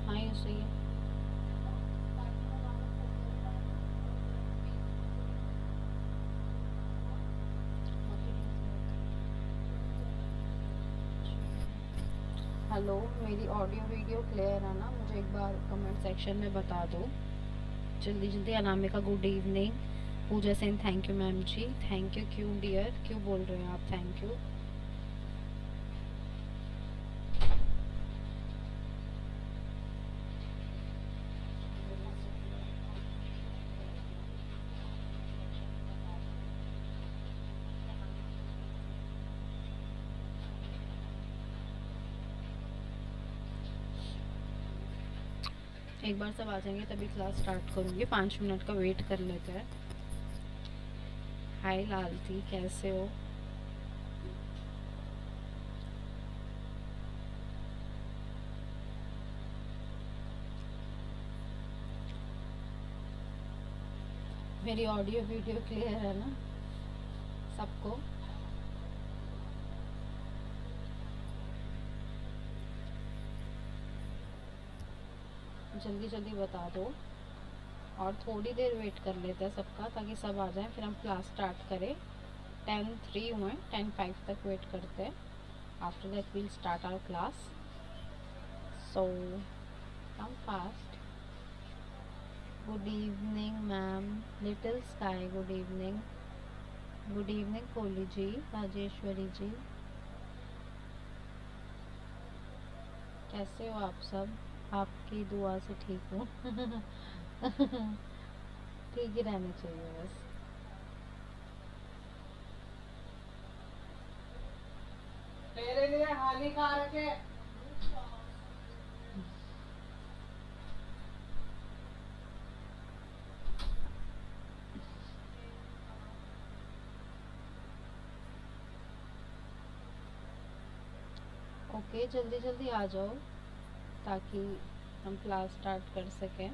हाँ ये सही है। हेलो, मेरी ऑडियो वीडियो क्लियर है ना? मुझे एक बार कमेंट सेक्शन में बता दो जल्दी जल्दी। Anamika good evening. Puja Sen thank you ma'am ji, thank you. क्यों डियर, क्यों बोल रहे हैं आप थैंक यू? एक बार सब आ जाएंगे तभी क्लास स्टार्ट करूँगी। 5 मिनट का वेट कर लेते हैं। हाय लालती, कैसे हो? मेरी ऑडियो वीडियो क्लियर है ना सबको? जल्दी जल्दी बता दो। और थोड़ी देर वेट कर लेते हैं सबका, ताकि सब आ जाएं, फिर हम क्लास स्टार्ट करें। 10:03 हुए, 10:05 तक वेट करते हैं। After that we'll start our class, so come fast. Good evening ma'am. Little sky good evening. Good evening Kohli ji, Rajeshwari ji, कैसे हो आप सब? आपकी दुआ से ठीक हूँ। ठीक ही रहना चाहिए बस। तेरे लिए हानिकारक है। ओके, जल्दी जल्दी आ जाओ ताकि हम क्लास स्टार्ट कर सकें।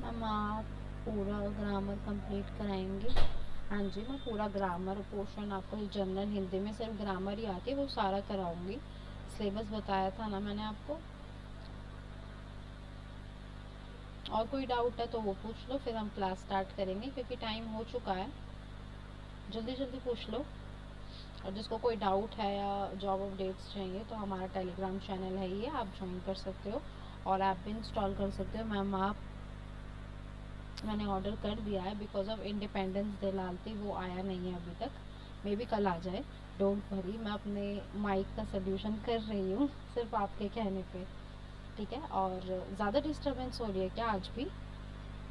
मैम आप पूरा ग्रामर कंप्लीट कराएंगे? हाँ जी, मैं पूरा ग्रामर पोर्शन आपको जनरल हिंदी में सिर्फ ग्रामर ही आती है, वो सारा कराऊंगी। सिलेबस बताया था ना मैंने आपको। और कोई डाउट है तो वो पूछ लो, फिर हम क्लास स्टार्ट करेंगे क्योंकि टाइम हो चुका है। जल्दी जल्दी पूछ लो। और जिसको कोई डाउट है या जॉब अपडेट्स चाहिए तो हमारा टेलीग्राम चैनल है ये, आप ज्वाइन कर सकते हो और ऐप भी इंस्टॉल कर सकते हो। मैम आप, मैंने ऑर्डर कर दिया है because of independence day Lalti, वो आया नहीं है अभी तक। मे बी कल आ जाए, डोंट वरी। मैं अपने माइक का सोल्यूशन कर रही हूँ सिर्फ आपके कहने पे, ठीक है? और ज़्यादा डिस्टर्बेंस हो रही है क्या आज भी?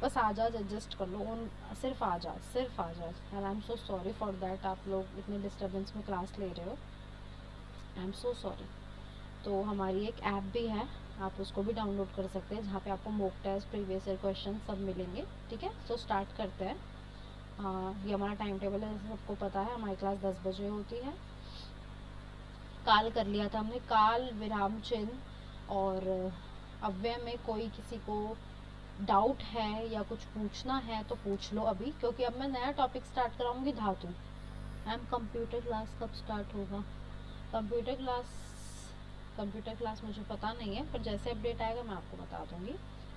बस आ जा, एडजस्ट कर लो। उन सिर्फ आ जा, सिर्फ आ जा। And I am so sorry for that. आप लोग इतने डिस्टर्बेंस में क्लास ले रहे हो, आई एम सो सॉरी। तो हमारी एक ऐप भी है, आप उसको भी डाउनलोड कर सकते हैं, जहाँ पे आपको mock test, previous year question सब मिलेंगे, ठीक है? सो स्टार्ट करते हैं। ये हमारा टाइम टेबल है, सबको पता है। हमारी क्लास 10 बजे होती है। काल कर लिया था हमने, काल, विराम चिन्ह और अव्यय में कोई किसी को डाउट है या कुछ पूछना है तो पूछ लो अभी, क्योंकि अब मैं नया टॉपिक स्टार्ट कराऊंगी धातु। कंप्यूटर क्लास कब स्टार्ट होगा? कंप्यूटर क्लास मुझे पता नहीं है, पर जैसे अपडेट आएगा मैं आपको बता दूंगी,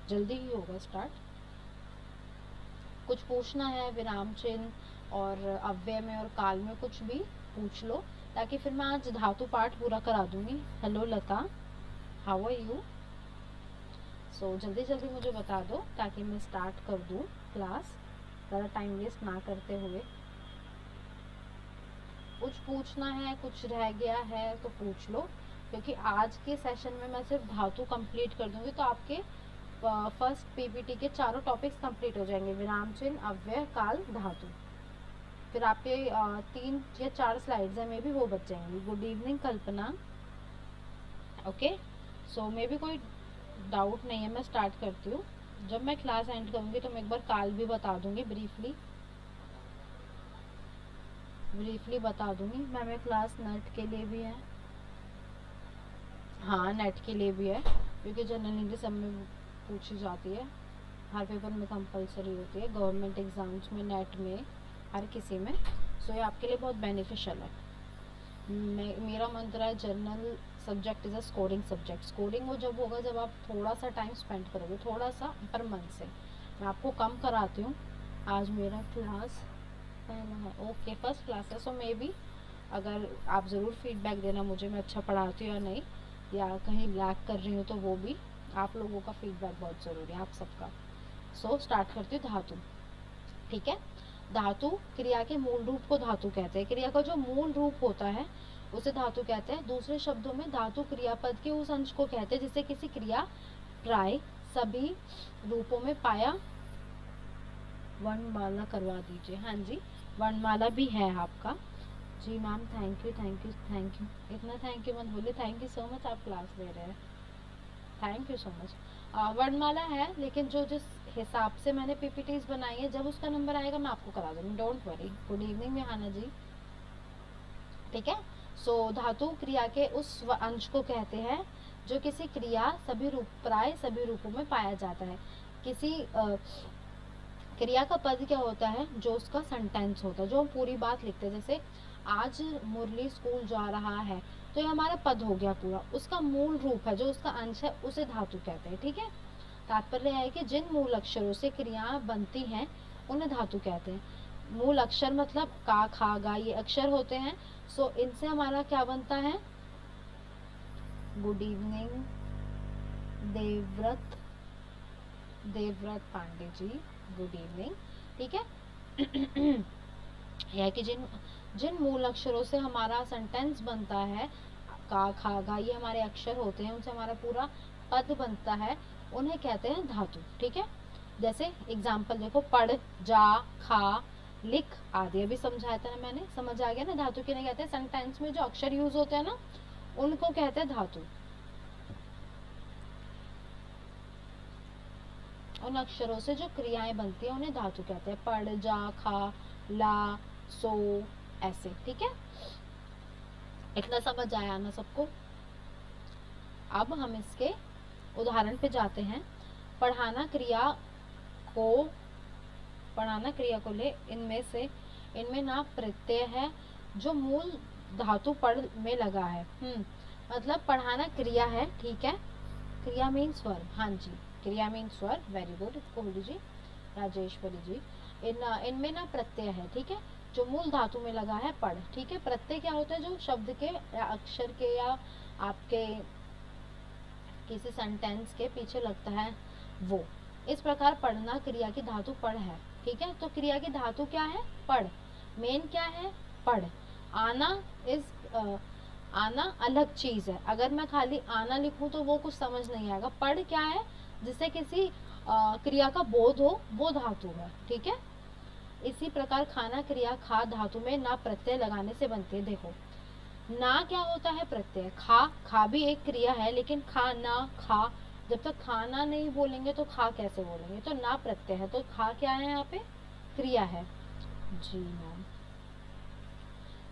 जल्दी ही होगा स्टार्ट। कुछ पूछना है विराम चिन्ह और अव्यय में और काल में कुछ भी पूछ लो, ताकि फिर मैं आज धातु पाठ पूरा करा दूंगी। Hello Lata, how are you? So जल्दी जल्दी मुझे बता दो ताकि मैं स्टार्ट कर दूं क्लास, ज़्यादा टाइम वेस्ट ना करते हुए। कुछ पूछना है, कुछ रह गया है तो पूछ लो, क्योंकि आज के सेशन में मैं सिर्फ धातु कंप्लीट कर दूंगी, तो आपके फर्स्ट पीपीटी के चारों टॉपिक्स कंप्लीट हो जाएंगे, विराम चिन्ह, अव्यय, काल, धातु। फिर आपके 3 या 4 स्लाइड्स हैं, मे भी वो बच जाएंगी। गुड इवनिंग कल्पना। ओके, सो मे भी कोई डाउट नहीं है, मैं स्टार्ट करती हूँ। जब मैं क्लास एंड करूँगी तो मैं एक बार काल भी बता दूंगी, ब्रीफली बता दूंगी। मैम क्लास नेट के लिए भी है? हाँ, नेट के लिए भी है, क्योंकि जनरल इंग्लिश सब में पूछी जाती है, हर पेपर में कंपलसरी होती है, गवर्नमेंट एग्ज़ाम्स में, नेट में, हर किसी में। सो ये आपके लिए बहुत बेनिफिशियल है। मेरा मंत्र है journal subject is a scoring subject. Scoring वो जब होगा जब आप थोड़ा सा टाइम स्पेंड करोगे, थोड़ा सा पर मंथ से। मैं आपको कम कराती हूँ। आज मेरा क्लास पहला है, ओके फर्स्ट क्लास है, सो मे बी अगर आप ज़रूर फीडबैक देना मुझे, मैं अच्छा पढ़ाती हूँ या नहीं, या कहीं लैग कर रही हूँ, तो वो भी आप लोगों का फीडबैक बहुत ज़रूरी है, आप सबका। सो स्टार्ट करती हूँ धातु। ठीक है, धातु क्रिया के मूल रूप को धातु कहते हैं। क्रिया का जो मूल रूप होता है उसे धातु कहते हैं। दूसरे शब्दों में धातु क्रियापद के उस अंश को कहते हैं जिसे किसी क्रिया प्राय सभी रूपों में पाया। वर्णमाला करवा दीजिए। हाँ जी, वर्णमाला भी है आपका। जी ma'am, thank you thank you thank you. इतना थैंक यू मत बोलिए, थैंक यू सो मच, आप क्लास ले रहे हैं, थैंक यू सो मच। वर्णमाला है, लेकिन जो जिस हिसाब से मैंने पीपीटीज बनाई है, जब उसका नंबर आएगा मैं आपको करा दूँगी, डोंट वरी। गुड इवनिंग मिहाना जी। ठीक है, सो धातु क्रिया के उस अंश को कहते हैं जो किसी क्रिया सभी रूप प्राय सभी रूपों में पाया जाता है। किसी क्रिया का पद क्या होता है? जो उसका सेंटेंस होता है, जो हम पूरी बात लिखते हैं। जैसे आज मुरली स्कूल जा रहा है, तो ये हमारा पद हो गया पूरा। उसका मूल रूप है, जो उसका अंश है, उसे धातु कहते हैं। ठीक है, तात्पर्य है कि जिन मूल अक्षरों से क्रियाएं बनती हैं उन्हें धातु कहते हैं। मूल अक्षर मतलब का, खा, गा, ये अक्षर होते हैं। सो इनसे हमारा क्या बनता है? Good evening Devvrat Pandey ji, good evening. ठीक है यह कि जिन मूल अक्षरों से हमारा सेंटेंस बनता है, का, खा, गा, ये हमारे अक्षर होते हैं, उनसे हमारा पूरा पद बनता है, उन्हें कहते हैं धातु। ठीक है, जैसे एग्जाम्पल देखो, पढ़, जा, खा, लिख आदि। अभी समझाया था ना मैंने, समझ आ गया ना? धातु किन्हें कहते हैं? सेंटेंस में जो अक्षर यूज होते हैं ना, उनको कहते हैं धातु। उन अक्षरों से जो क्रियाएं बनती हैं उन्हें धातु कहते हैं। पढ़, जा, खा, ला, सो, ऐसे। ठीक है, इतना समझ आया ना सबको? अब हम इसके उदाहरण पे जाते हैं। पढ़ाना क्रिया को ले, इनमें ना प्रत्यय है जो मूल धातु पढ़ में लगा है। मतलब पढ़ाना क्रिया है, ठीक है, क्रिया मीन्स वर्ब। हाँ जी, क्रिया means verb, very good Kohli ji, Rajeshwari ji. इनमें ना प्रत्यय है, ठीक है, जो मूल धातु में लगा है, पढ़। ठीक है, प्रत्यय क्या होता है? जो शब्द के या अक्षर के या आपके किसी सेंटेंस के पीछे लगता है वो। इस प्रकार पढ़ना क्रिया की धातु पढ़ है। ठीक है, तो क्रिया की धातु क्या है? पढ़। मेन क्या है? पढ़। आना अलग चीज है। अगर मैं खाली आना लिखूं तो वो कुछ समझ नहीं आएगा। पढ़ क्या है? जिससे किसी क्रिया का बोध हो, वो धातु है। ठीक है, इसी प्रकार खाना क्रिया खा धातु में ना प्रत्यय लगाने से बनती है। देखो, ना क्या होता है? प्रत्यय। खा भी एक क्रिया है, लेकिन खा, ना, खा, जब तक खाना नहीं बोलेंगे तो खा कैसे बोलेंगे? तो ना प्रत्यय है, तो खा क्या है? यहाँ पे क्रिया है। जी मैम,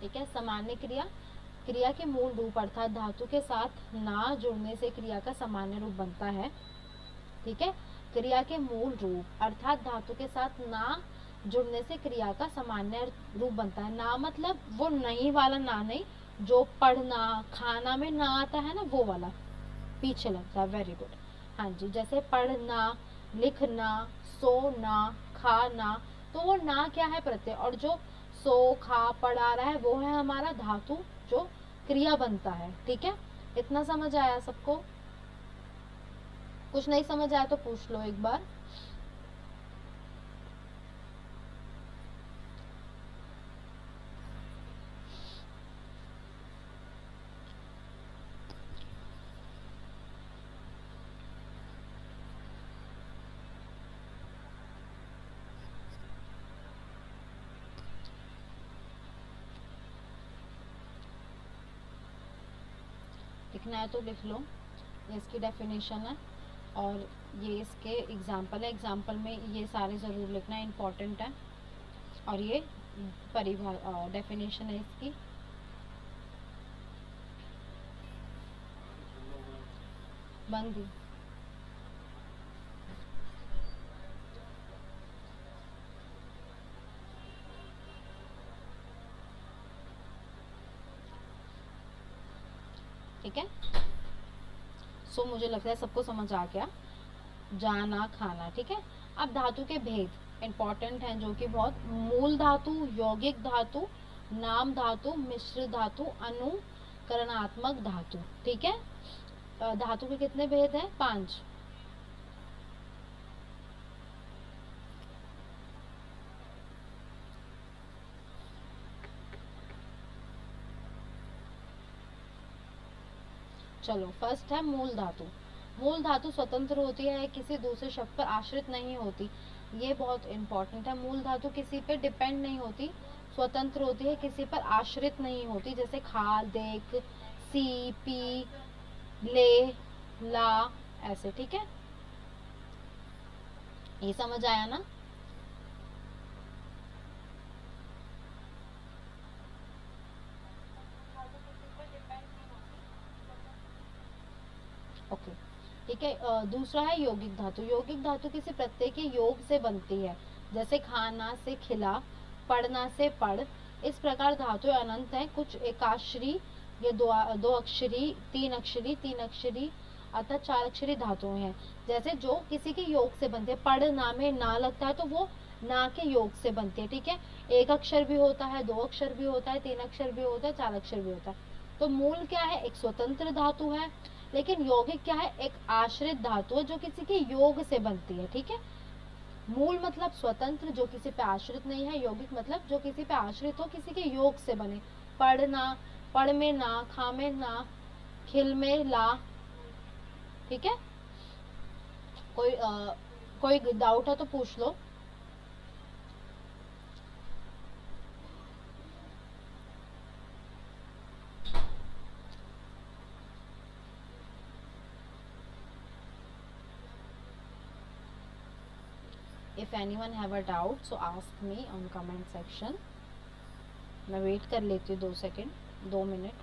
ठीक है। सामान्य क्रिया के मूल रूप अर्थात धातु के साथ ना जुड़ने से क्रिया का सामान्य रूप बनता है। ठीक है, क्रिया के मूल रूप अर्थात धातु के साथ ना जुड़ने से क्रिया का सामान्य रूप बनता है। ना मतलब वो नहीं वाला ना नहीं, जो पढ़ना खाना में ना आता है ना वो वाला पीछे लगता है। Very good. हाँ जी, जैसे पढ़ना, लिखना, सोना, खाना, तो वो ना क्या है प्रत्यय, और जो सो खा पढ़ा रहा है वो है हमारा धातु जो क्रिया बनता है। ठीक है, इतना समझ आया सबको? कुछ नहीं समझ आया तो पूछ लो एक बार। लिखना है तो लिख लो, ये इसकी डेफिनेशन है और ये इसके एग्जाम्पल है। एग्जाम्पल में ये सारे ज़रूर लिखना है, इम्पॉर्टेंट है। और ये डेफिनेशन है इसकी। बंदी ठीक है। सो मुझे लगता है सबको समझ आ गया, जाना खाना। ठीक है, अब धातु के भेद इंपॉर्टेंट हैं जो कि बहुत, मूल धातु, यौगिक धातु, नाम धातु, मिश्र धातु, अनुकरणात्मक धातु। ठीक है, धातु के कितने भेद हैं? 5। चलो, फर्स्ट है मूल धातु। मूल धातु स्वतंत्र होती है, किसी दूसरे शब्द पर आश्रित नहीं होती। ये बहुत इंपॉर्टेंट है। मूल धातु किसी पे डिपेंड नहीं होती, स्वतंत्र होती है, किसी पर आश्रित नहीं होती। जैसे खा, देख, सी, पी, ले, ला, ऐसे। ठीक है, ये समझ आया ना? ओके, ठीक है। दूसरा है यौगिक धातु। यौगिक धातु किसी प्रत्यय के योग से बनती है, जैसे खाना से खिला, पढ़ना से पढ़। इस प्रकार धातु अनंत है, कुछ एकाक्षरी या दो अक्षरी, तीन अक्षरी अर्थात 4 अक्षरी धातुएं हैं। जैसे जो किसी के योग से बनते हैं, पढ़ना में ना लगता है तो वो ना के योग से बनती है। ठीक है, 1 अक्षर भी होता है, 2 अक्षर भी होता है, 3 अक्षर भी होता है, 4 अक्षर भी होता है। तो मूल क्या है? एक स्वतंत्र धातु है। लेकिन यौगिक क्या है? एक आश्रित धातु है जो किसी के योग से बनती है। ठीक है, मूल मतलब स्वतंत्र जो किसी पे आश्रित नहीं है, यौगिक मतलब जो किसी पे आश्रित हो, किसी के योग से बने। पढ़ना, पढ़ में ना, खा में ना, खिल में ला। ठीक है, कोई डाउट है तो पूछ लो। If anyone have a doubt, so ask me on comment section. मैं वेट कर लेती हूँ 2 सेकेंड, 2 मिनट।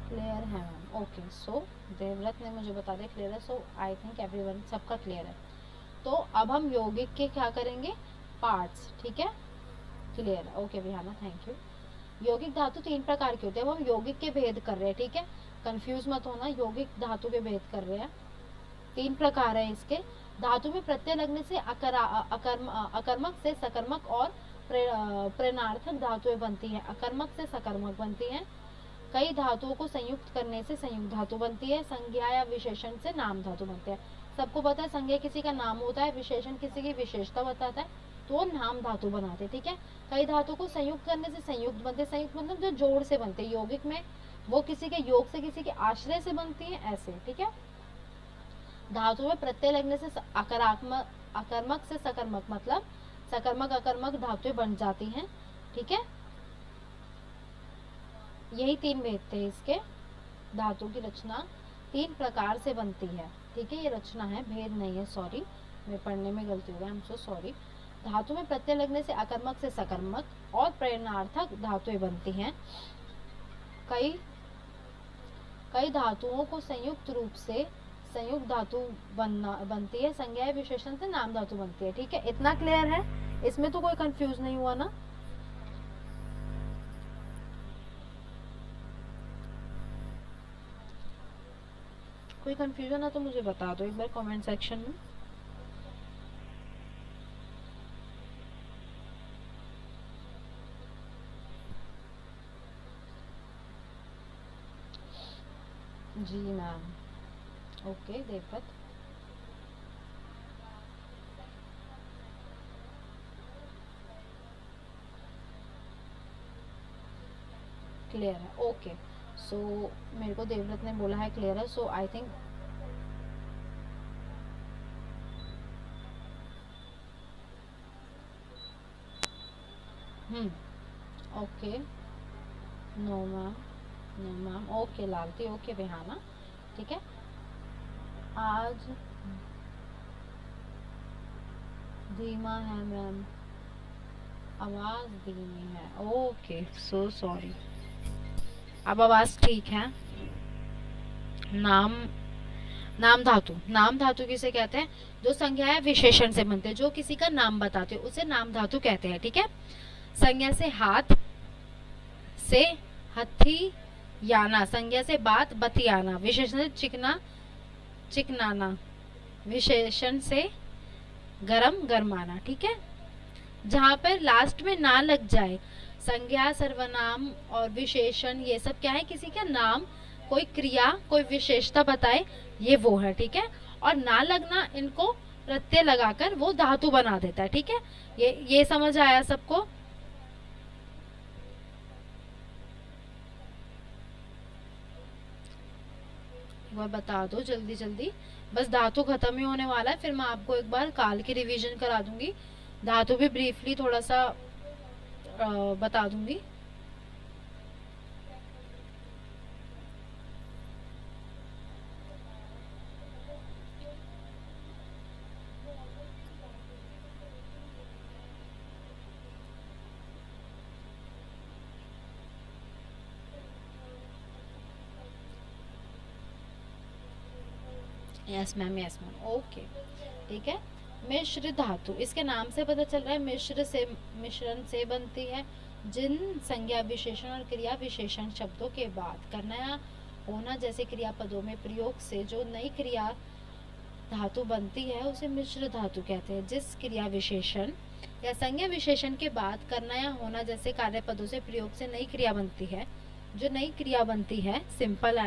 क्लियर है मैम? ओके, सो देवव्रत ने मुझे बता दिया क्लियर है। सो आई थिंक एवरीवन, सबका क्लियर है। तो अब हम यौगिक के क्या करेंगे? पार्ट्स। ठीक है, क्लियर है? Okay Vihana, thank you. यौगिक धातु 3 प्रकार की होती है। अब हम यौगिक के भेद कर रहे हैं। ठीक है, कंफ्यूज मत होना, यौगिक धातु के भेद कर रहे हैं। 3 प्रकार है इसके। धातु में प्रत्यय लगने से अकर्मक से सकर्मक और प्रेरणार्थक धातुएं बनती हैं। अकर्मक से सकर्मक बनती हैं। कई धातुओं को संयुक्त करने से संयुक्त धातु बनती है। संज्ञा या विशेषण से नाम धातु बनते हैं। सबको पता है संज्ञा किसी का नाम होता है, विशेषण किसी की विशेषता बताता है, तो नाम धातु बनाते हैं। ठीक है, कई धातु को संयुक्त करने से संयुक्त बनते। संयुक्त मतलब जो जोड़ से बनते हैं। यौगिक में वो किसी के योग से, किसी के आश्रय से बनती है, ऐसे। ठीक है, धातु में प्रत्यय लगने से अकर्मक से सकर्मक मतलब सकर्मक अकर्मक धातुएं बन जाती हैं। ठीक है, यही 3 भेद थे इसके। धातु की रचना 3 प्रकार से बनती है, ठीक है। ये रचना है, भेद नहीं है, सॉरी मैं पढ़ने में गलती हो गया, आई एम सो सॉरी। धातु में प्रत्यय लगने से अकर्मक से सकर्मक और प्रेरणार्थक धातुएं बनती हैं। कई धातुओं को संयुक्त रूप से संयुक्त धातु बनती है, संज्ञा विशेषण से नाम धातु बनती है, ठीक है। इतना क्लियर है, इसमें तो कोई कंफ्यूज नहीं हुआ ना? कोई कंफ्यूजन है तो मुझे बता दो एक बार कमेंट सेक्शन में। जी मैम, ओके देवपत। क्लियर है, ओके। सो मेरे को देवव्रत ने बोला है क्लियर है, so I think okay. No ma'am, no ma'am, okay Lalti, okay Vihana, ठीक है। आज धीमा है मैम, आवाज धीमी है, ओके सो सॉरी। अब आवाज ठीक है। नाम धातु किसे कहते हैं? जो संज्ञा या विशेषण से बनते हैं, जो किसी का नाम बताते हैं उसे नाम धातु कहते हैं, ठीक है। संज्ञा से हाथ, से हथी याना, संज्ञा से बात बतियाना, विशेषण से चिकना चिकनाना, विशेषण से गरम गरमाना, ठीक है। जहां पर लास्ट में ना लग जाए, संज्ञा सर्वनाम और विशेषण ये सब क्या है? किसी का नाम, कोई क्रिया, कोई विशेषता बताए, ये वो है, ठीक है। और ना लगना, इनको प्रत्यय लगाकर वो धातु बना देता है, ठीक है। ये समझ आया सबको? वह बता दो जल्दी जल्दी, बस धातु खत्म ही होने वाला है, फिर मैं आपको एक बार काल की रिवीजन करा दूंगी, धातु भी ब्रीफली थोड़ा सा बता दूंगी। Yes ma'am, yes ma'am, okay, ठीक है। मिश्र धातु, इसके नाम से पता चल रहा है मिश्रण से बनती है। जिन संज्ञा विशेषण और क्रिया विशेषण शब्दों के बाद करना या होना जैसे क्रियापदों में प्रयोग से जो नई क्रिया धातु बनती है उसे मिश्र धातु कहते हैं। जिस क्रिया विशेषण या संज्ञा विशेषण के बाद करना या होना जैसे कार्यपदों से प्रयोग से नई क्रिया बनती है, जो नई क्रिया बनती है, सिंपल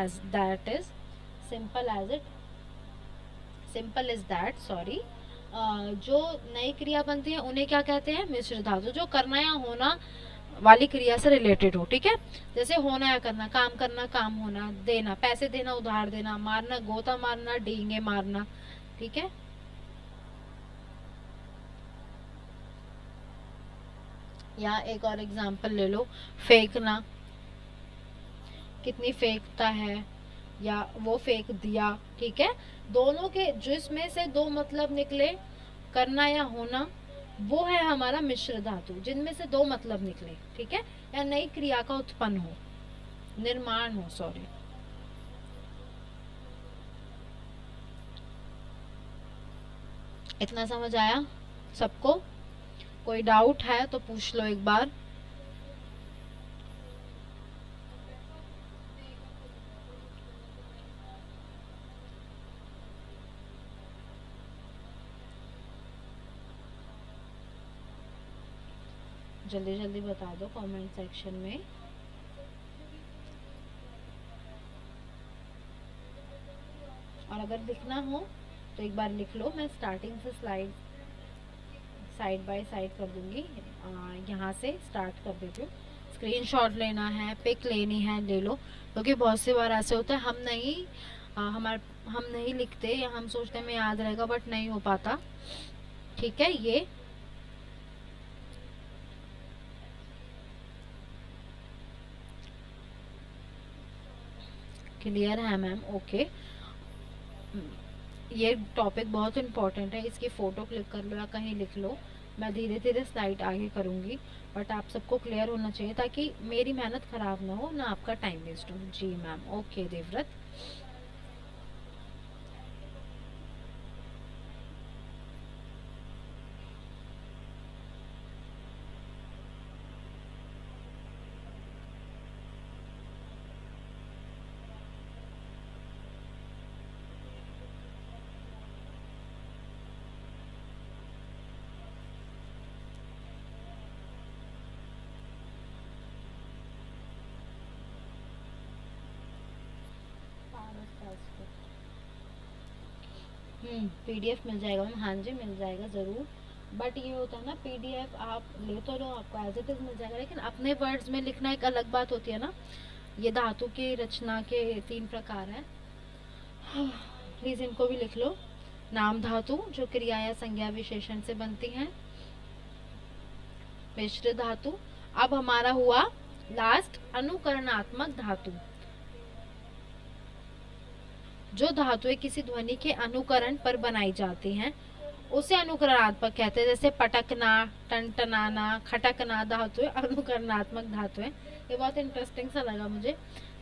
एज दैट सॉरी, जो नई क्रिया बनती है उन्हें क्या कहते हैं? मिश्र धातु। जो करना या होना वाली क्रिया से रिलेटेड हो, ठीक है। जैसे होना या करना, काम होना, देना, पैसे देना, उधार देना, मारना, गोता मारना, डींगे मारना, ठीक है। या एक और एग्जांपल ले लो, फेंकना, कितनी फेंकता है, या वो फेंक दिया, ठीक है। दोनों के जिसमें से दो मतलब निकले, करना या होना, वो है हमारा मिश्र धातु, जिनमें से दो मतलब निकले, ठीक है, या नई क्रिया का उत्पन्न हो, निर्माण हो, सॉरी। इतना समझ आया सबको? कोई डाउट है तो पूछ लो एक बार। जल्दी जल्दी बता दो कमेंट सेक्शन में। और अगर लिखना हो तो एक बार लिख लो, मैं स्टार्टिंग से स्लाइड साइड बाय साइड कर दूंगी, यहाँ से स्टार्ट कर देती हूँ। स्क्रीनशॉट लेना है, पिक लेनी है, ले लो, क्योंकि बहुत सी बार ऐसे होता है हम नहीं लिखते, या हम सोचते हैं मैं याद रहेगा, बट नहीं हो पाता, ठीक है। ये क्लियर है मैम? ओके। ये टॉपिक बहुत इम्पोर्टेंट है, इसकी फ़ोटो क्लिक कर लो या कहीं लिख लो। मैं धीरे धीरे स्लाइड आगे करूँगी, बट आप सबको क्लियर होना चाहिए ताकि मेरी मेहनत ख़राब ना हो, ना आपका टाइम वेस्ट हो। जी मैम, ओके देवव्रत। पीडीएफ मिल जाएगा मैम, हाँ जी मिल जाएगा ज़रूर। बट ये होता है ना, पीडीएफ आप ले तो लो, आपको एज इट इज़ मिल जाएगा, लेकिन अपने वर्ड्स में लिखना एक अलग बात होती है ना। ये धातु की रचना के 3 प्रकार हैं, प्लीज़ इनको भी लिख लो। नाम धातु जो क्रिया या संज्ञा विशेषण से बनती हैं। मिश्र धातु। अब हमारा हुआ लास्ट अनुकरणात्मक धातु। जो धातुएं किसी ध्वनि के अनुकरण पर बनाई जाती हैं उसे अनुकरणात्मक कहते हैं। जैसे पटकना, टनटनाना, खटकना धातुएं अनुकरणात्मक धातुएं। ये बहुत इंटरेस्टिंग सा लगा मुझे।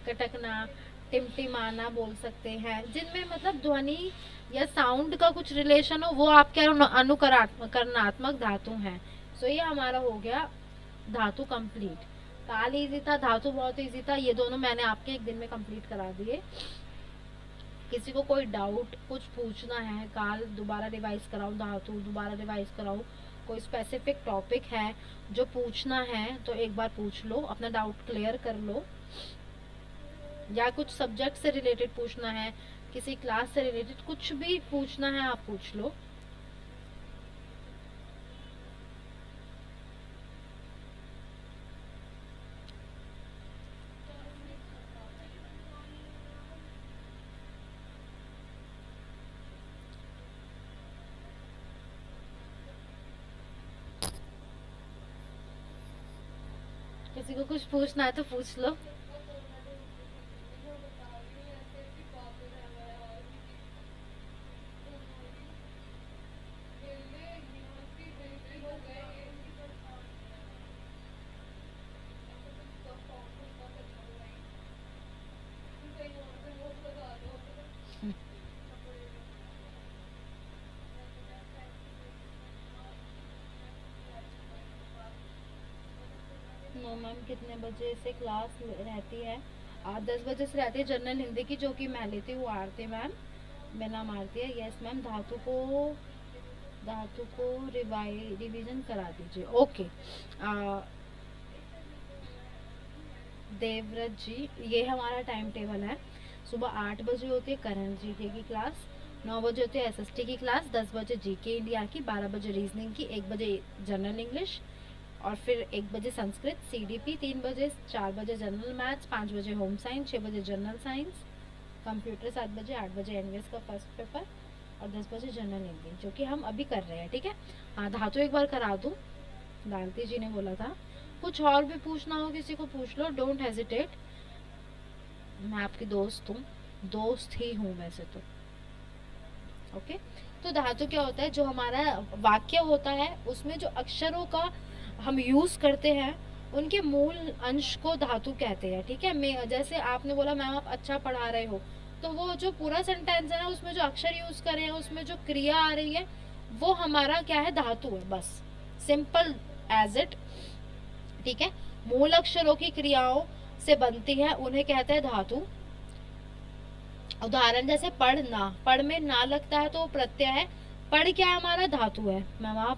कटकना, टिमटिमाना बोल सकते हैं, जिनमें मतलब ध्वनि या साउंड का कुछ रिलेशन हो, वो आपके अनुकरणात्मक धातु हैं। सो ये हमारा हो गया धातु कंप्लीट। काल इजी था, धातु बहुत इजी था, ये दोनों मैंने आपके एक दिन में कंप्लीट करा दिए। किसी को कोई डाउट कुछ पूछना है, काल दोबारा रिवाइज कराऊँ, धातु दोबारा रिवाइज कराऊँ, कोई स्पेसिफिक टॉपिक है जो पूछना है तो एक बार पूछ लो, अपना डाउट क्लियर कर लो। या कुछ सब्जेक्ट से रिलेटेड पूछना है, किसी क्लास से रिलेटेड कुछ भी पूछना है, आप पूछ लो। किसी को कुछ पूछना है तो पूछ लो। नो मैम, कितने बजे से क्लास रहती है? 10 बजे से रहती है जनरल हिंदी की, जो कि मैं लेती हूँ आरती मैम, मेरा नाम आरती है। यस मैम, धातु को रिवीजन करा दीजिए। ओके देवव्रत जी, ये हमारा टाइम टेबल है। सुबह 8 बजे होती है करंट जीके की क्लास, 9 बजे होती है एसएसटी की क्लास, 10 बजे जीके इंडिया की, 12 बजे रीजनिंग की, 1 बजे जनरल इंग्लिश, और फिर 1 बजे संस्कृत सीडीपी, 3 बजे, 4 बजे जनरल मैथ्स, 5 बजे होम साइंस, 6 बजे जनरल साइंस, कंप्यूटर 7 बजे, 8 बजे एनवीएस का फर्स्ट पेपर, और 10 बजे जनरल इंग्लिश, जो कि हम अभी कर रहे हैं। ठीक है, हाँ धातु एक बार करा दूँ, दालती जी ने बोला था। कुछ और भी पूछना हो किसी को पूछ लो, डोंट हेजिटेट। मैं आपकी दोस्त हूँ, दोस्त ही हूँ वैसे तो। ओके, तो धातु क्या होता है? जो हमारा वाक्य होता है उसमें जो अक्षरों का हम यूज करते हैं उनके मूल अंश को धातु कहते हैं। ठीक है, मैं जैसे आपने बोला मैम आप अच्छा पढ़ा रहे हो, तो वो जो पूरा सेंटेंस है ना, उसमें जो अक्षर यूज करे हैं, उसमें जो क्रिया आ रही है, वो हमारा क्या है? धातु है, बस सिंपल एज इट। ठीक है, मूल अक्षरों की क्रियाओं से बनती है, उन्हें कहते हैं धातु। उदाहरण जैसे पढ़ना, पढ़ में ना लगता है तो प्रत्यय है। पढ़ क्या है? हमारा धातु है। मैम आप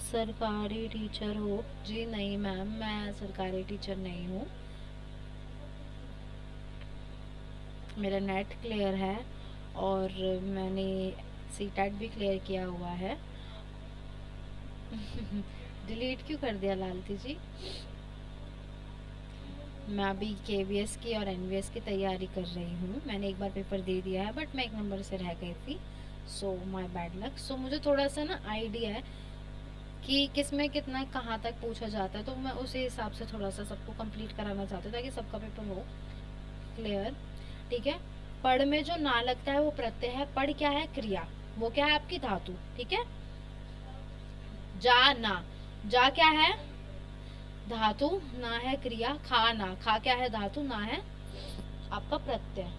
सरकारी टीचर हो? जी नहीं मैम, मैं सरकारी टीचर नहीं हूँ, मेरा नेट क्लियर है और मैंने सीटेट भी क्लियर किया हुआ है। डिलीट क्यों कर दिया लालती जी? मैं अभी केवीएस की और एनवीएस की तैयारी कर रही हूँ। मैंने एक बार पेपर दे दिया है, बट मैं 1 नंबर से रह गई थी, सो माय बैड लक। सो मुझे थोड़ा सा ना आइडिया है कि किस में कितना कहाँ तक पूछा जाता है, तो मैं उसी हिसाब से थोड़ा सा सबको कंप्लीट कराना चाहती हूँ ताकि सबका पेपर हो क्लियर। ठीक है, पढ़ में जो ना लगता है वो प्रत्यय है, पढ़ क्या है, क्रिया, वो क्या है आपकी धातु, ठीक है। जा ना, जा क्या है, धातु, ना है क्रिया, खा ना, खा क्या है, धातु, ना है आपका प्रत्यय।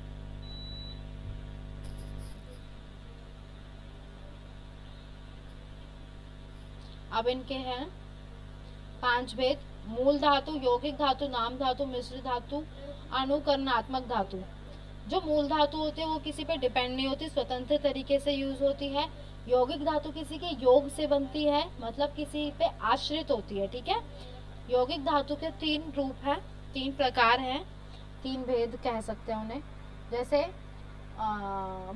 अब इनके हैं 5 भेद। मूल धातु, यौगिक धातु, नाम धातु, मिश्र धातु, अनुकरणात्मक धातु। जो मूल धातु होती है वो किसी पे डिपेंड नहीं होती, स्वतंत्र तरीके से यूज होती है। यौगिक धातु किसी के योग से बनती है, मतलब किसी पे आश्रित होती है, ठीक है। यौगिक धातु के 3 रूप है, 3 प्रकार हैं, 3 भेद कह सकते हैं उन्हें। जैसे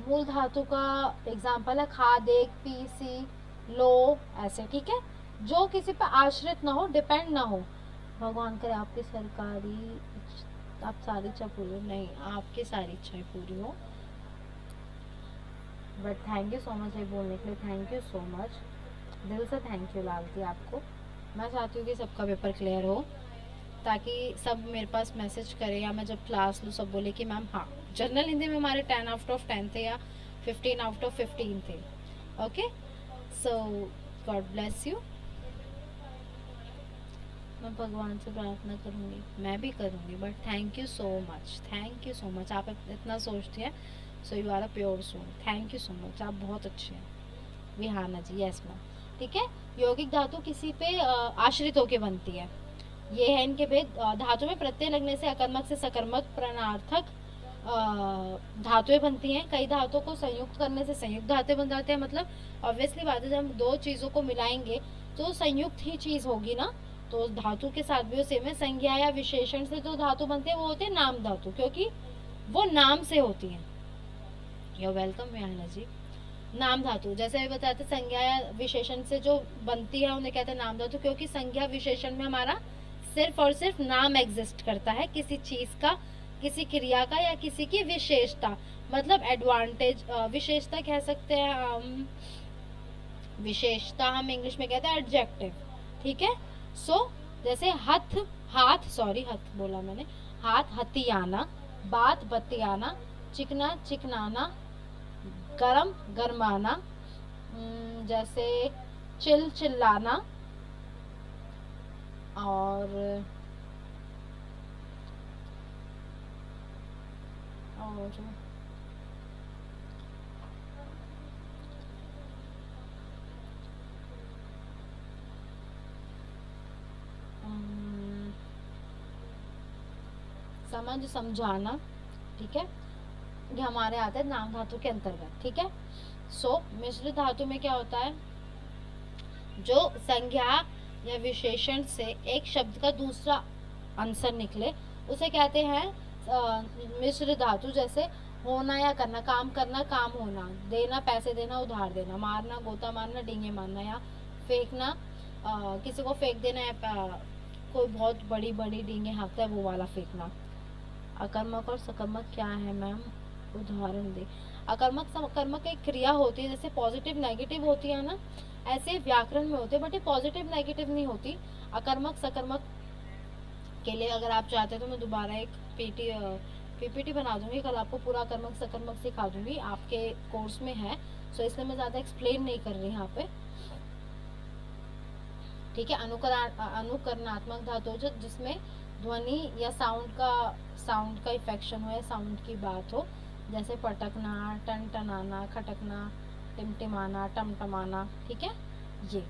मूल धातु का एग्जाम्पल है खा, देख, पी, सी, लो, ऐसे, ठीक है। जो किसी पे आश्रित ना हो, डिपेंड ना हो। भगवान करे आपकी सरकारी, आप सारी इच्छा पूरी हो, नहीं आपकी सारी इच्छाएं पूरी हो। But thank you so much ये बोलने के लिए, थैंक यू सो मच, दिल से थैंक यू लालती आपको। मैं चाहती हूँ कि सबका पेपर क्लियर हो, ताकि सब मेरे पास मैसेज करे या मैं जब क्लास लूँ सब बोले कि मैम हाँ। जनरल हिंदी में हमारे 10 आउट ऑफ 10 थे या 15 आउट ऑफ 15 थे। Okay, so God bless you. मैं भगवान से प्रार्थना करूँगी, मैं भी करूँगी, but thank you so much, thank you so much. आप इतना सोचती हैं, so you are a pure soul, thank you so much, आप बहुत अच्छे हैं। विहाना जी, यस मैम, ठीक है। यौगिक धातु किसी पे आश्रित होकर बनती है, ये है इनके भेद। धातु में प्रत्यय लगने से अकर्मक से सकर्मक प्रणार्थक धातुएं बनती हैं। कई धातुओं को संयुक्त करने से संयुक्त धातुएं बन जाते हैं। मतलब ऑब्वियसली बात है, जब हम 2 चीज़ों को मिलाएंगे तो संयुक्त ही चीज़ होगी ना। तो धातु के साथ भी वो सेम है। संज्ञा या विशेषण से जो धातु बनते हैं वो होते हैं नाम धातु, क्योंकि वो नाम से होती हैं। यू वेलकम विहाना जी। नाम धातु जैसे मैं बताते, संज्ञा या विशेषण से जो बनती है उन्हें कहते हैं नाम धातु, क्योंकि संज्ञा विशेषण में हमारा सिर्फ और सिर्फ नाम एग्जिस्ट करता है, किसी चीज का, किसी क्रिया का या किसी की विशेषता, मतलब एडवांटेज, विशेषता कह सकते हैं हम। विशेषता हम इंग्लिश में कहते हैं एडजेक्टिव, ठीक है। सो जैसे हथ, हाथ, सॉरी हथ बोला मैंने, हाथ हथियाना, बात बतियाना, चिकना चिकनाना, गरम गरमाना, जैसे चिल चिल्लाना, और समझ समझाना, ठीक है। ये हमारे आते हैं नाम धातु के अंतर्गत, ठीक है। सो मिश्र धातु में क्या होता है, जो संज्ञा या विशेषण से एक शब्द का दूसरा आंसर निकले उसे कहते हैं मिश्र धातु। जैसे होना या करना, काम करना, काम होना, देना, पैसे देना, उधार देना, मारना, गोता मारना, डींगे मारना, या फेंकना, किसी को फेंक देना, या कोई बहुत बड़ी बड़ी डींगे हाँकता है वो वाला फेंकना। अकर्मक और सकर्मक क्या है मैम, उदाहरण दे। अकर्मक सकर्मक एक क्रिया होती है, जैसे पॉजिटिव नेगेटिव होती है ना, ऐसे व्याकरण में होते हैं, बट ये पॉजिटिव नेगेटिव नहीं होती। अकर्मक सकर्मक के लिए अगर आप चाहते हैं तो मैं दोबारा एक पीपीटी बना दूंगी, कल आपको पूरा अकर्मक सकर्मक सिखा दूंगी, आपके कोर्स में है, सो इसलिए मैं ज़्यादा एक्सप्लेन नहीं कर रही यहाँ पे, ठीक है। अनुकरणात्मक धातु जिसमें ध्वनि या साउंड का इफेक्शन हो या साउंड की बात हो, जैसे पटकना, टनटनाना, खटकना, टिमटिमाना, टमटमाना, ठीक है। ये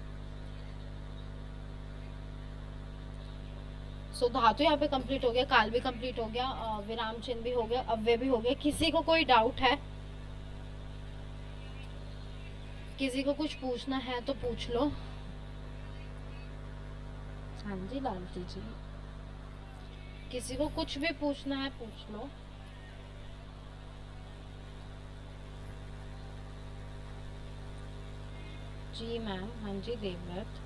सो धातु यहाँ पे कंप्लीट हो गया, काल भी कंप्लीट हो गया, विराम चिन्ह भी हो गया, अव्यय भी हो गया। किसी को कोई डाउट है, किसी को कुछ पूछना है तो पूछ लो। हाँ जी लालती जी, किसी को कुछ भी पूछना है पूछ लो। जी मैम, हाँ जी देवव्रत।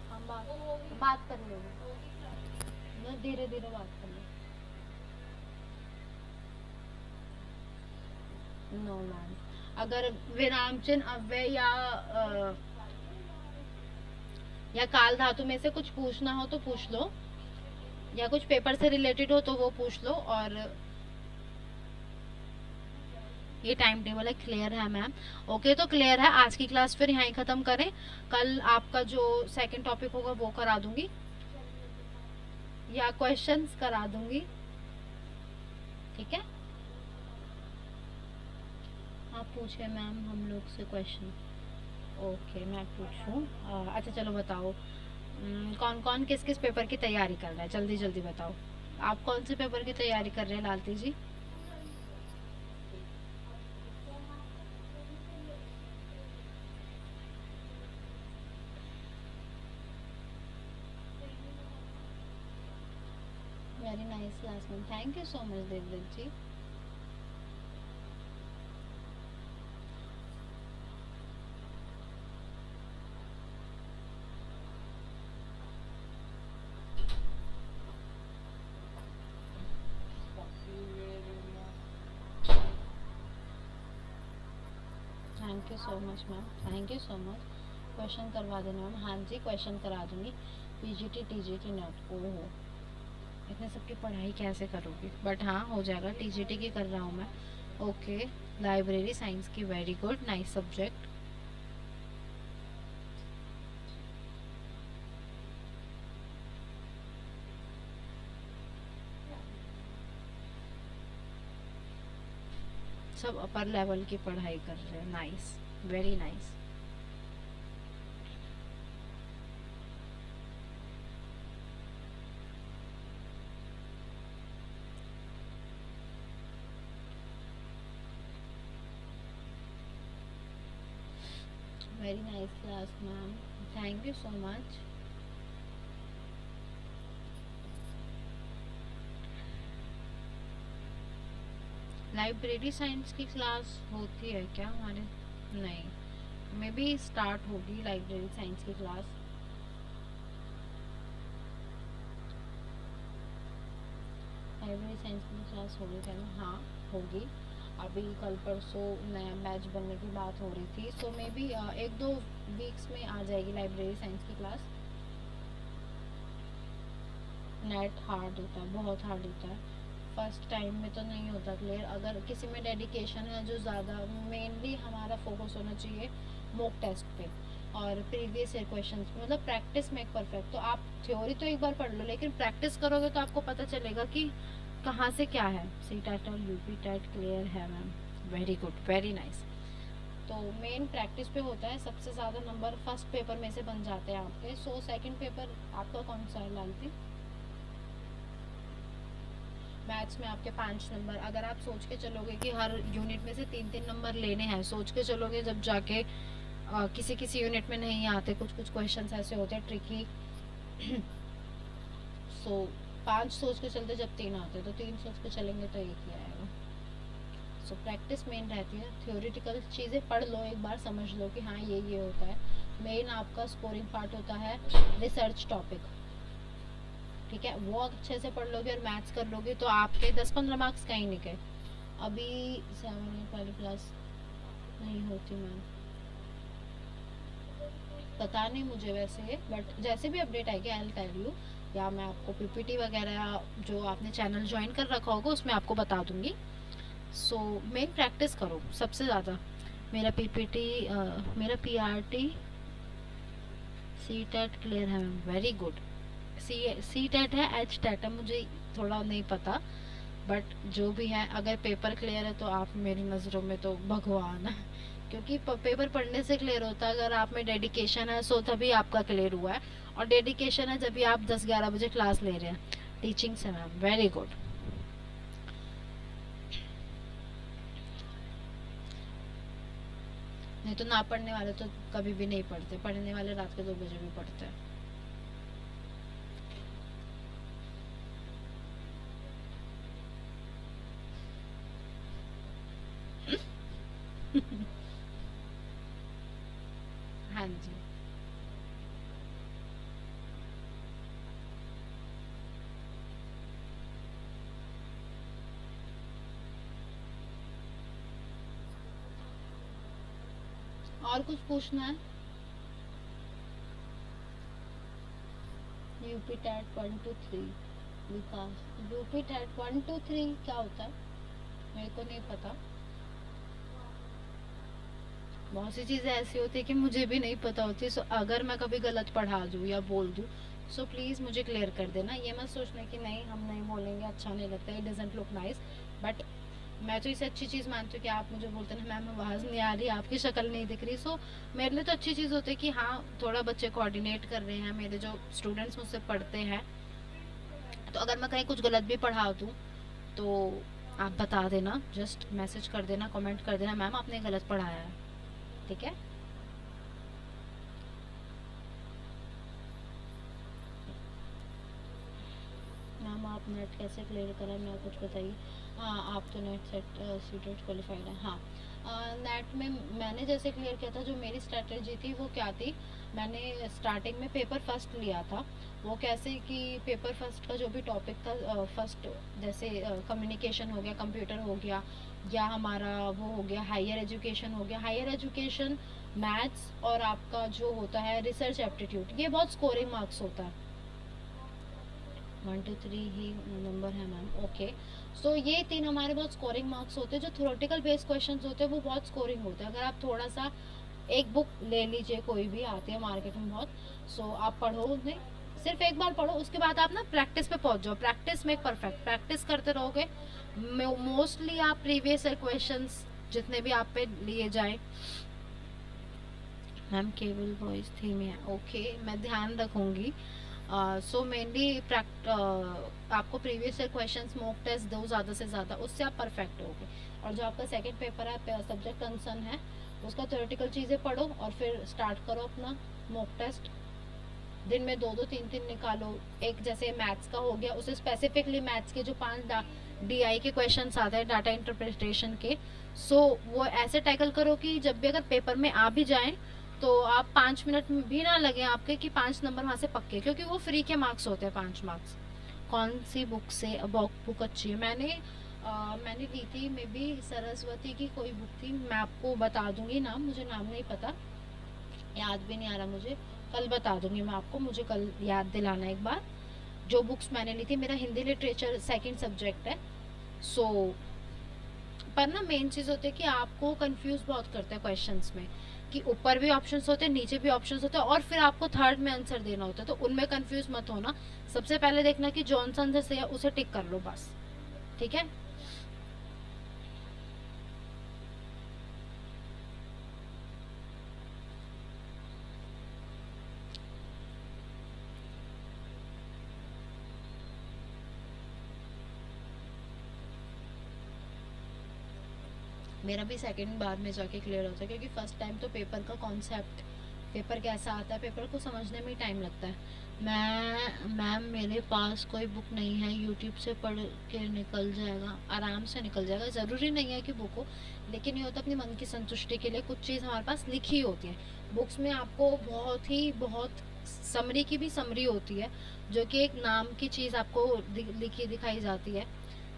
हम बात कर लोगे, धीरे धीरे बात कर लो। नो मैम, अगर विराम चिन्ह अव्यय या या काल धातु में से कुछ पूछना हो तो पूछ लो, या कुछ पेपर से रिलेटेड हो तो वो पूछ लो। और ये टाइम टेबल है, क्लियर है मैम? ओके, तो क्लियर है। आज की क्लास फिर यहाँ ख़त्म करें। कल आपका जो सेकंड टॉपिक होगा वो करा दूंगी या क्वेश्चंस करा दूंगी, ठीक है? आप पूछे मैम हम लोग से क्वेश्चन। ओके, मैं पूछूं? अच्छा चलो बताओ, कौन कौन किस किस पेपर की तैयारी कर रहा है, जल्दी जल्दी बताओ। आप कौन से पेपर की तैयारी कर रहे हैं Lalti ji? Very nice class ma'am, thank you so much Devdutt ji. Thank you so much ma'am, thank you so much. Question करवा देना मैम। हाँ जी, क्वेश्चन करा दूंगी। पीजीटी टीजीटी नेट, ओहो इतने सबकी पढ़ाई कैसे करोगी, बट हाँ हो जाएगा। टीजीटी की कर रहा हूँ मैं। ओके, लाइब्रेरी साइंस की, वेरी गुड, नाइस सब्जेक्ट। सब अपर लेवल की पढ़ाई कर रहे हैं, nice, very nice. Very nice class ma'am, thank you so much. Library science की क्लास होती है क्या हमारे? नहीं, मे बी स्टार्ट होगी लाइब्रेरी साइंस की क्लास। लाइब्रेरी साइंस की क्लास होगी क्या? हाँ होगी। अभी कल परसों नया बैच बनने की बात हो रही थी, सो मे बी 1-2 वीक्स में आ जाएगी लाइब्रेरी साइंस की क्लास। नेट हार्ड होता है, बहुत हार्ड होता है। फर्स्ट टाइम में तो नहीं होता क्लियर। अगर किसी में डेडिकेशन है जो ज़्यादा, मेनली हमारा फोकस होना चाहिए मॉक टेस्ट पे और प्रीवियस ईयर क्वेश्चंस पे, मतलब प्रैक्टिस में एक परफेक्ट। तो आप थ्योरी तो एक बार पढ़ लो, लेकिन प्रैक्टिस करोगे तो आपको पता चलेगा कि कहाँ से क्या है। सी टेट और यूपी टेट क्लियर है ma'am, very good, very nice. तो मेन प्रैक्टिस पे होता है, सबसे ज़्यादा नंबर फर्स्ट पेपर में से बन जाते हैं आपके। सो सेकंड पेपर आपका कौन सा है लालती? मैथ्स में आपके 5 नंबर। अगर आप सोच के चलोगे कि हर यूनिट में से 3-3 नंबर लेने हैं, सोच के चलोगे, जब जाके किसी किसी यूनिट में नहीं आते, कुछ कुछ क्वेश्चन ऐसे होते हैं ट्रिकी। सो 5 सोच के चलते, जब 3 आते तो 3 सोच के चलेंगे तो एक ही आएगा। सो प्रैक्टिस मेन रहती है। थ्योरेटिकल चीज़ें पढ़ लो, एक बार समझ लो कि हाँ ये होता है। मेन आपका स्कोरिंग पार्ट होता है रिसर्च टॉपिक, ठीक है? वो अच्छे से पढ़ लोगे और मैथ्स कर लोगे तो आपके 10-15 मार्क्स कहीं नहीं गए। अभी 7 वाली क्लास नहीं होती मैम, पता नहीं मुझे वैसे, बट जैसे भी अपडेट आएगी आई विल टेल यू, या मैं आपको पीपीटी वगैरह जो आपने चैनल ज्वाइन कर रखा होगा उसमें आपको बता दूंगी। सो मेन प्रैक्टिस करो सबसे ज़्यादा। मेरा पीपीटी, मेरा पीआरटी सी टेट क्लियर है ma'am, very good. C TET है, एच टेट है, मुझे थोड़ा नहीं पता, बट जो भी है, अगर पेपर क्लियर है तो आप मेरी नज़रों में तो भगवान है। क्योंकि पेपर पढ़ने से क्लियर होता है, अगर आप में डेडिकेशन है सो तभी आपका क्लियर हुआ है। और डेडिकेशन है जब भी आप 10-11 बजे क्लास ले रहे हैं टीचिंग से मैम, वेरी गुड। नहीं तो ना पढ़ने वाले तो कभी भी नहीं पढ़ते, पढ़ने वाले रात के 2 बजे भी पढ़ते हैं। हाँ जी, और कुछ पूछना है? यूपी टैट 1 2 3 विकास, यूपी टैट 1 2 3 क्या होता है मेरे को नहीं पता। बहुत सी चीज़ें ऐसी होती है कि मुझे भी नहीं पता होती। सो अगर मैं कभी गलत पढ़ा दूँ या बोल दूँ सो प्लीज़ मुझे क्लियर कर देना। ये मत सोचना कि नहीं हम नहीं बोलेंगे, अच्छा नहीं लगता, it doesn't look nice. But मैं तो इसे अच्छी चीज़ मानती हूँ कि आप मुझे बोलते हैं मैम आवाज़ नहीं आ रही, आपकी शक्ल नहीं दिख रही। सो मेरे लिए तो अच्छी चीज़ होती है कि हाँ थोड़ा बच्चे कोऑर्डिनेट कर रहे हैं, मेरे जो स्टूडेंट्स मुझसे पढ़ते हैं। तो अगर मैं कहीं कुछ गलत भी पढ़ा दूँ तो आप बता देना, जस्ट मैसेज कर देना, कमेंट कर देना मैम आपने गलत पढ़ाया है, ठीक है। मैम आप नेट कैसे क्लियर करें, मैं कुछ बताइए। हाँ आप तो नेट सेट सीटेट क्वालिफाइड है। हाँ नेट में मैंने जैसे क्लियर किया था, जो मेरी स्ट्रैटेजी थी वो क्या थी, मैंने स्टार्टिंग में पेपर फर्स्ट लिया था। वो कैसे कि पेपर फर्स्ट का जो भी टॉपिक था, फर्स्ट जैसे कम्युनिकेशन हो गया, कंप्यूटर हो गया, या हमारा वो हो गया हायर एजुकेशन हो गया। हायर एजुकेशन मैथ्स और आपका जो होता है रिसर्च एप्टीट्यूड, ये बहुत स्कोरिंग मार्क्स होता है। 1 2 3 ही नंबर है मैम, ओके। सो ये 3 हमारे बहुत स्कोरिंग मार्क्स होते हैं। जो थ्योरेटिकल बेस्ड क्वेश्चंस होते हैं वो बहुत स्कोरिंग होते हैं। अगर आप थोड़ा सा एक बुक ले लीजिए, कोई भी आती है मार्केट में बहुत, सो आप पढ़ो, नहीं सिर्फ एक बार पढ़ो, उसके बाद आप ना प्रैक्टिस पे पहुंच जाओ। प्रैक्टिस मेक परफेक्ट, प्रैक्टिस करते रहोगे मोस्टली आप प्रीवियस क्वेश्चंस जितने भी आप पे लिए जाए। मैम केवल वॉइस थी मैं, ओके मैं ध्यान रखूँगी। सो मेनली आपको previous year questions mock test दो ज़्यादा से ज़्यादा, उससे आप परफेक्ट होगे। और जो आपका सेकंड पेपर है सब्जेक्ट कंसर्न है, उसका थ्योरेटिकल चीज़ें पढ़ो और फिर स्टार्ट करो अपना मॉक टेस्ट। दिन में 2-2 3-3 निकालो। एक जैसे मैथ्स का हो गया, उसे स्पेसिफिकली मैथ्स के जो 5 DI के क्वेश्चन आते हैं, डाटा इंटरप्रिटेशन के, सो वो ऐसे टैकल करो कि जब भी अगर पेपर में आ भी जाएं तो आप 5 मिनट भी ना लगे आपके कि 5 नंबर वहाँ से पक्के, क्योंकि वो फ्री के मार्क्स होते हैं 5 मार्क्स। कौन सी बुक से बुक अच्छी है? मैंने ली थी मे बी सरस्वती की कोई बुक थी, मैं आपको बता दूंगी नाम, मुझे नाम नहीं पता, याद भी नहीं आ रहा मुझे, कल बता दूंगी मैं आपको, मुझे कल याद दिलाना एक बार। जो बुक्स मैंने ली थी, मेरा हिंदी लिटरेचर सेकंड सब्जेक्ट है। सो पर ना मेन चीज़ होती है कि आपको कंफ्यूज बहुत करते हैं क्वेश्चंस में, कि ऊपर भी ऑप्शंस होते हैं नीचे भी ऑप्शंस होते हैं और फिर आपको थर्ड में आंसर देना होता है, तो उनमें कंफ्यूज मत होना। सबसे पहले देखना कि जौन सा आंसर सही है उसे टिक कर लो बस, ठीक है। मेरा भी सेकंड बार में जाके क्लियर होता है, क्योंकि फर्स्ट टाइम तो पेपर का कॉन्सेप्ट, पेपर कैसा आता है, पेपर को समझने में ही टाइम लगता है। मैम मेरे पास कोई बुक नहीं है, यूट्यूब से पढ़ के निकल जाएगा? आराम से निकल जाएगा, ज़रूरी नहीं है कि बुक हो, लेकिन ये होता है अपनी मन की संतुष्टि के लिए कुछ चीज़ हमारे पास लिखी होती है। बुक्स में आपको बहुत समरी की भी समरी होती है, जो कि एक नाम की चीज़ आपको लिखी दिखाई जाती है।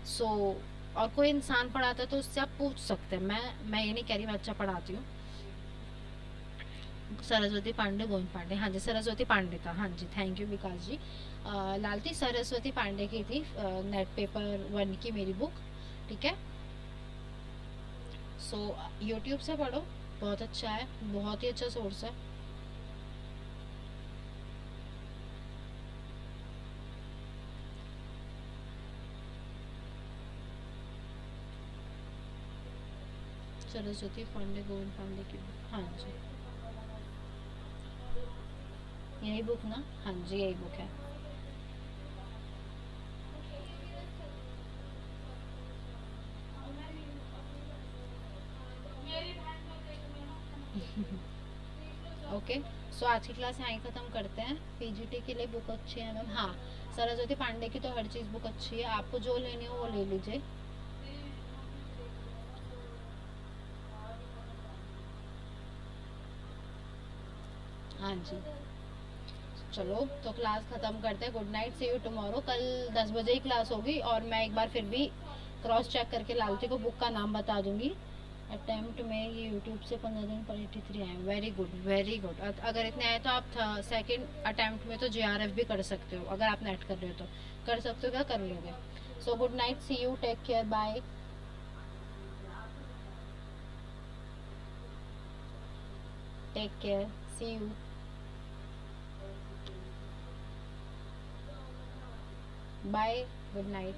सो और कोई इंसान पढ़ाता है तो उससे आप पूछ सकते हैं। मैं ये नहीं कह रही मैं अच्छा पढ़ाती हूँ। सरस्वती पांडे, गोविंद पांडे, हाँ जी सरस्वती पांडे था, हाँ जी थैंक यू विकास जी। लालती सरस्वती पांडे की थी नेट पेपर 1 की मेरी बुक, ठीक है। सो यूट्यूब से पढ़ो, बहुत अच्छा है, बहुत ही अच्छा सोर्स है। सरस्वती पांडे, गोविंद पांडे की बुक, हाँ जी यही बुक ना, हाँ जी यही बुक है। ओके सो आज की क्लास यहाँ ही ख़त्म करते हैं। पीजीटी के लिए बुक अच्छी है मैम, हाँ सरस्वती पांडे की तो हर चीज़ बुक अच्छी है, आपको जो लेनी हो वो ले लीजिए। हाँ जी चलो तो क्लास ख़त्म करते हैं, good night, see you tomorrow. कल 10 बजे ही क्लास होगी और मैं एक बार फिर भी क्रॉस चेक करके लालती को बुक का नाम बता दूंगी। अटेम्प्ट में ये यूट्यूब से 15 दिन पर 83 आए। Very good very good. अगर इतने आए तो आप सेकंड अटेम्प्ट में तो JRF भी कर सकते हो, अगर आप नेट कर रहे हो तो कर सकते हो, क्या कर लोगे। So good night, see you, take care, bye, take care, see you, bye, good night.